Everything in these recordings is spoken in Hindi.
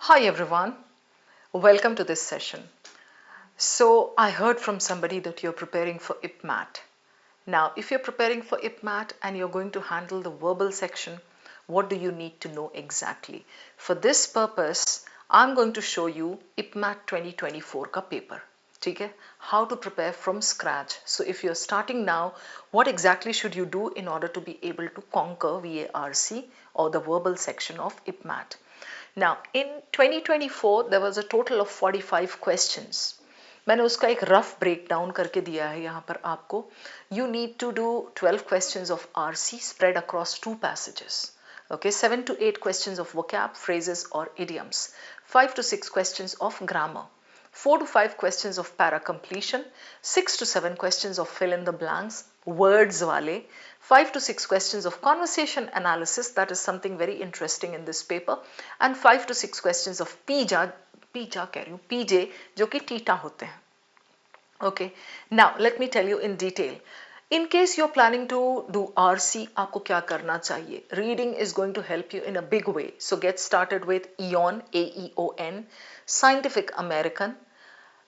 Hi everyone, welcome to this session. So, I heard from somebody that you're preparing for IPMAT. Now, if you're preparing for IPMAT and you're going to handle the verbal section, what do you need to know exactly? For this purpose, I'm going to show you IPMAT 2024 का paper. ठीक है? How to prepare from scratch. So, if you're starting now, what exactly should you do in order to be able to conquer VARC or the verbal section of IPMAT? Now, in 2024, there was a total of 45 questions. मैंने उसका एक रफ ब्रेक डाउन करके दिया है यहाँ पर आपको. You need to do 12 questions of RC spread across 2 passages. Okay, 7 to 8 questions of vocab, phrases or idioms. 5 to 6 questions of grammar. 4 to 5 questions of para completion, 6 to 7 questions of fill in the blanks, words wale, 5 to 6 questions of conversation analysis, that is something very interesting in this paper, and 5 to 6 questions of PJ जो कि टीटा होते हैं. Okay, now let me tell you in detail. In case you're planning to do RC, आपको क्या करना चाहिए? Reading is going to help you in a big way. So get started with EON, AEON, Scientific American,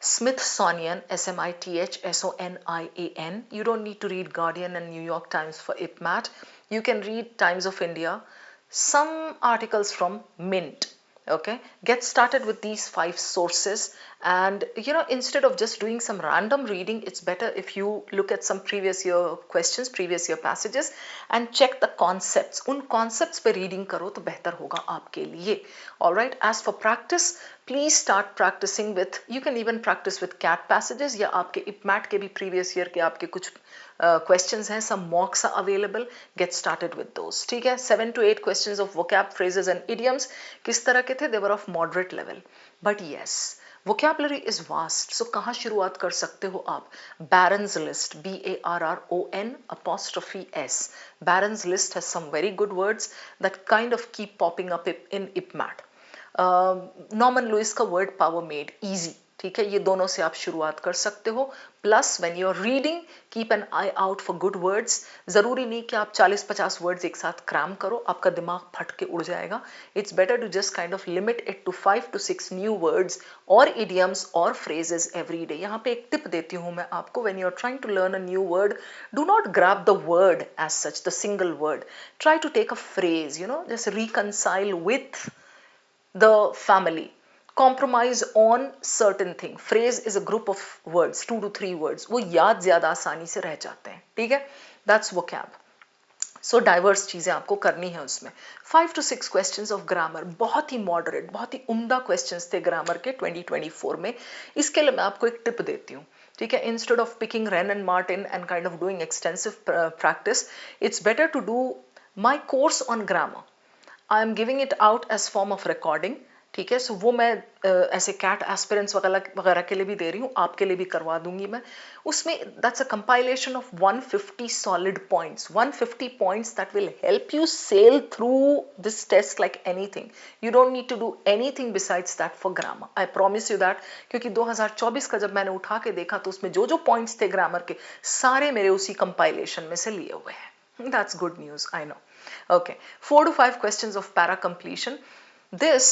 Smithsonian, SMITHSONIAN. You don't need to read Guardian and New York Times for IPMAT. You can read Times of India, some articles from Mint. Okay, get started with these 5 sources, and instead of just doing some random reading, it's better if you look at some previous year questions, previous year passages, and check the concepts. उन concepts पे reading करो तो बेहतर होगा आपके लिए. All right, as for practice, please start practicing with, you can even practice with CAT passages, या आपके IPMAT के भी previous year के आपके कुछ questions हैं, some mocks are available. Get started with those. ठीक है, 7 to 8 questions of vocab, phrases and idioms. किस तरह के थे? They were of moderate level. But yes, vocabulary is vast. So कहाँ शुरुआत कर सकते हो आप? Barron's List, BARRON apostrophe S. Barron's List has some very good words that kind of keep popping up in IPMAT. Norman Lewis का वर्ड पावर मेड इजी. ठीक है, ये दोनों से आप शुरुआत कर सकते हो. Plus when you are reading, keep an eye out for good words. जरूरी नहीं कि आप 40-50 वर्ड्स एक साथ क्रैम करो, आपका दिमाग फट के उड़ जाएगा. It's better to just kind of limit it to 5 to 6 new words और इडियम्स और फ्रेजेस एवरी डे. यहाँ पे एक टिप देती हूँ मैं आपको. When you are trying to learn a new word, do not grab the word as such, the single word. Try to take a phrase, just reconcile with the family, compromise on certain thing. Phrase is a group of words, 2 to 3 words. वो याद ज्यादा आसानी से रह जाते हैं. ठीक है, that's vocab. सो डाइवर्स चीज़ें आपको करनी है उसमें. 5 to 6 क्वेश्चंस ऑफ ग्रामर, बहुत ही मॉडरेट, बहुत ही उम्दा क्वेश्चंस थे ग्रामर के 2024 में. इसके लिए मैं आपको एक टिप देती हूँ. ठीक है, instead of picking Wren and Martin and kind of doing extensive practice, it's better to do my course on grammar. I am giving it out as form of recording. ठीक है, सो वो मैं ऐसे कैट एस्पिरेंट्स वगैरह के लिए भी दे रही हूँ, आपके लिए भी करवा दूंगी मैं. उसमें that's a compilation of 150 solid points, 150 points that will help you sail through this test like anything. You don't need to do anything besides that for grammar. I promise you that. क्योंकि 2024 का जब मैंने उठा के देखा तो उसमें जो जो पॉइंट्स थे ग्रामर के, सारे मेरे उसी कंपाइलेशन में से लिए हुए हैं. That's good news, I know. Okay, 4 to 5 questions of para completion. This,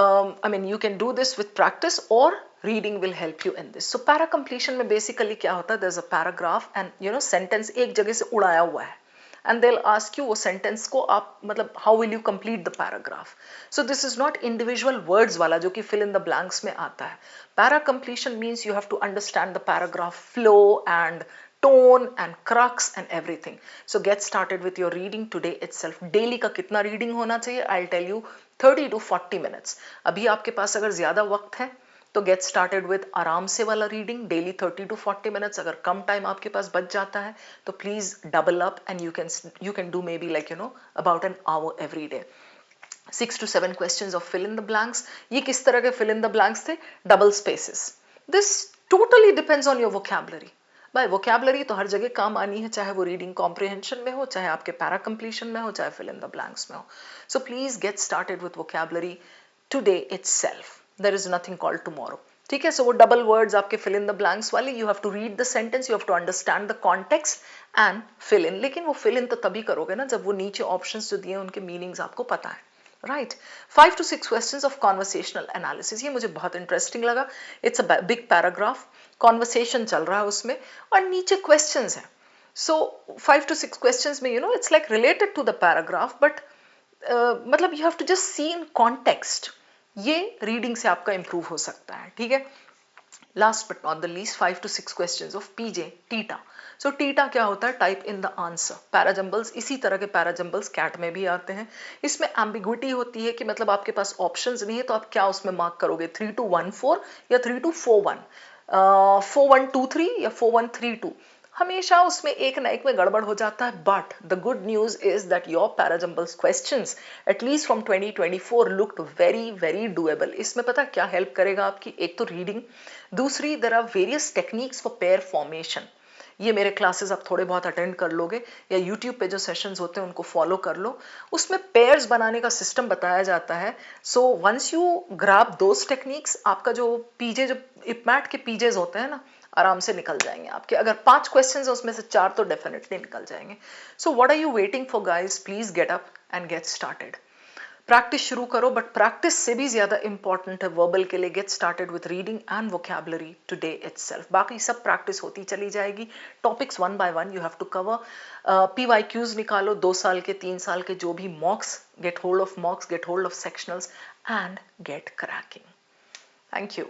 I mean, you can do this with practice or reading will help you in this. So para completion में basically क्या होता है? There's a paragraph and sentence एक जगह से उड़ाया हुआ है. And they'll ask you वो sentence को आप मतलब how will you complete the paragraph? So this is not individual words वाला जो कि fill in the blanks में आता है. Para completion means you have to understand the paragraph flow and tone and crux and everything. So get started with your reading today itself. Daily का कितना reading होना चाहिए? I'll tell you 30 to 40 minutes. अभी आपके पास अगर ज़्यादा वक्त है तो get started with आराम से वाला reading, daily 30 to 40 minutes. अगर कम time आपके पास बच जाता है तो please double up and you can do maybe like about an hour every day. 6 to 7 questions of fill in the blanks. ये किस तरह के fill in the blanks थे? Double spaces. This totally depends on your vocabulary. बाय वोकेबलरी तो हर जगह काम आनी है, चाहे वो रीडिंग कॉम्प्रिहेंशन में हो, चाहे आपके पैरा कंप्लीशन में हो, चाहे फिल इन द ब्लैंक्स में हो. So please get started with vocabulary today itself. There is nothing called tomorrow. ठीक है, सो वो डबल वर्ड्स आपके फिल इन द ब्लैंक्स वाले, you have to read the sentence, you have to understand the context and fill in. लेकिन वो फिल इन तो तभी करोगे ना जब वो नीचे ऑप्शंस जो दिए उनके मीनिंग्स आपको पता है. Right. 5 to 6 questions of conversational analysis, ये मुझे बहुत इंटरेस्टिंग लगा। It's a big paragraph, conversation चल रहा है उसमें और नीचे क्वेश्चंस हैं। सो 5 to 6 क्वेश्चंस में it's like related to the paragraph, but मतलब you have to just see in context. ये रीडिंग से आपका इंप्रूव हो सकता है, ठीक है। Last but not the least, 5 to 6 questions of PJ TITA. So TITA क्या होता है? Type in the answer. Parajumbles, इसी तरह के पैराजंबल्स कैट में भी आते हैं। इसमें एम्बिग्विटी होती है कि मतलब आपके पास ऑप्शंस नहीं है तो आप क्या उसमें मार्क करोगे, 3214 या 3241, 4123 या 4132। हमेशा उसमें एक ना एक में गड़बड़ हो जाता है। But the good news is that your parajumbles questions at least from 2024 looked very very doable. इसमें पता क्या हेल्प करेगा आपकी? एक तो रीडिंग, दूसरी there are various techniques for pair formation. ये मेरे क्लासेस आप थोड़े बहुत अटेंड कर लोगे या यूट्यूब पे जो सेशंस होते हैं उनको फॉलो कर लो, उसमें पेयर्स बनाने का सिस्टम बताया जाता है। So once you grab those techniques, आपका जो पीजे, जो इपमैट के पीजेस होते हैं ना, आराम से निकल जाएंगे आपके। अगर 5 क्वेश्चंस है उसमें से 4 तो डेफिनेटली निकल जाएंगे। So what are you waiting for guys? Please get up and get started. Practice शुरू करो, बट प्रैक्टिस से भी ज्यादा इंपॉर्टेंट है वर्बल के लिए, get started with reading and vocabulary today itself. बाकी सब प्रैक्टिस होती चली जाएगी। Topics one by one you have to cover. PYQs निकालो, 2 साल के, 3 साल के, जो भी mocks, get hold of mocks, get hold of sectionals and get cracking. Thank you.